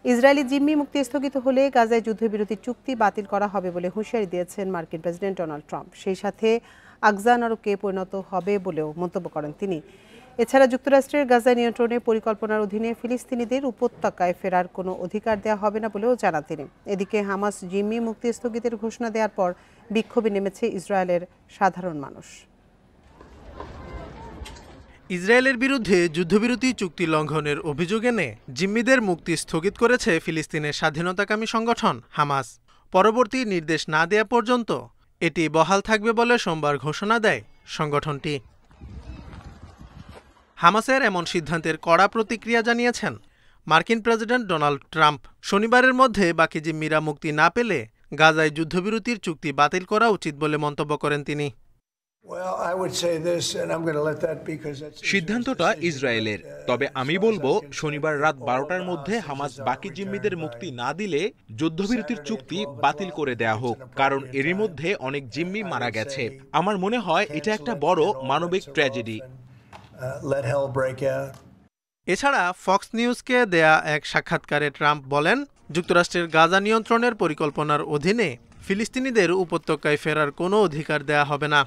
Israeli জিম্মি মুক্তি স্থগিত হলে গাজায় যুদ্ধবিরতি চুক্তি বাতিল করা হবে বলে হুঁশিয়ারি দিয়েছেন মার্কিন প্রেসিডেন্ট ডোনাল্ড ট্রাম্প। সেই সাথে আকজা নরকে পরিণত হবে বলেও মন্তব্য করেন তিনি। এছাড়া যুক্তরাষ্ট্রের গাজা নিয়ন্ত্রণে পরিকল্পনার অধীনে ফিলিস্তিনিদের উপত্যকায় ফেরার কোনো অধিকার দেওয়া হবে না বলেও জানান তিনি। এদিকে হামাস জিম্মি মুক্তি স্থগিতের ঘোষণা দেওয়ার পর বিক্ষোভে নেমেছে ইসরায়েলের সাধারণ মানুষ। ইসরায়েলের বিরুদ্ধে যুদ্ধবিরতি চুক্তি লঙ্ঘনের অভিযোগ এনে জিম্মিদের মুক্তি স্থগিত করেছে ফিলিস্তিনের স্বাধীনতাকামী সংগঠন হামাস। পরবর্তী নির্দেশ না দেয়া পর্যন্ত এটি বহাল থাকবে বলে সোমবার ঘোষণা দেয় সংগঠনটি। হামাসের এমন সিদ্ধান্তের কড়া প্রতিক্রিয়া জানিয়েছেন মার্কিন প্রেসিডেন্ট ডোনাল্ড ট্রাম্প। শনিবারের মধ্যে বাকি জিম্মিরা মুক্তি না পেলে গাজায় যুদ্ধবিরতির চুক্তি বাতিল করা উচিত বলে মন্তব্য করেন তিনি। সিদ্ধান্তটা ইসরায়েলের, তবে আমি বলবো শনিবার রাত 12টার মধ্যে হামাস বাকি জিম্মিদের মুক্তি না দিলে যুদ্ধবিরতির চুক্তি বাতিল করে দেয়া হোক, কারণ এরই মধ্যে অনেক জিম্মি মারা গেছে। আমার মনে হয় এটা একটা বড় মানবিক ট্র্যাজেডি। এছাড়া ফক্স নিউজকে দেয়া এক সাক্ষাৎকারে ট্রাম্প বলেন, যুক্তরাষ্ট্রের গাজা নিয়ন্ত্রণের পরিকল্পনার অধীনে ফিলিস্তিনিদের উপত্যকায় ফেরার কোনো অধিকার দেয়া হবে না।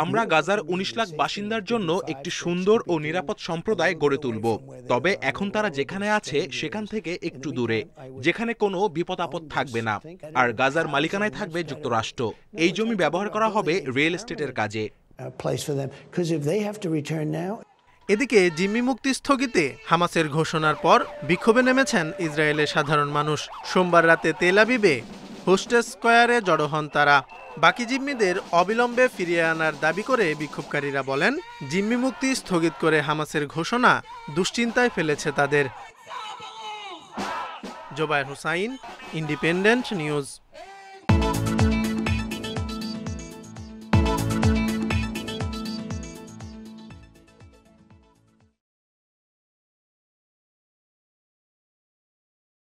আমরা গাজার 19 লাখ বাসিন্দার জন্য একটি সুন্দর ও নিরাপদ সম্প্রদায় গড়ে তুলব, তবে এখন তারা যেখানে আছে সেখান থেকে একটু দূরে, যেখানে কোনো বিপদ আপদ থাকবে না। আর গাজার মালিকানায় থাকবে যুক্তরাষ্ট্র। এই জমি ব্যবহার করা হবে রিয়েল এস্টেটের কাজে। এদিকে জিম্মি মুক্তি স্থগিতে হামাসের ঘোষণার পর বিক্ষোভে নেমেছেন ইসরায়েলের সাধারণ মানুষ। সোমবার রাতে তেল আবিবে হোস্টেস স্কয়ারে জড়ো হন তারা। বাকি জিম্মিদের অবিলম্বে ফিরিয়ে আনার দাবি করে বিক্ষোভকারীরা বলেন, জিম্মি মুক্তি স্থগিত করে হামাসের ঘোষণা দুশ্চিন্তায় ফেলেছে তাদের। Zobayer Hussain, Independent news.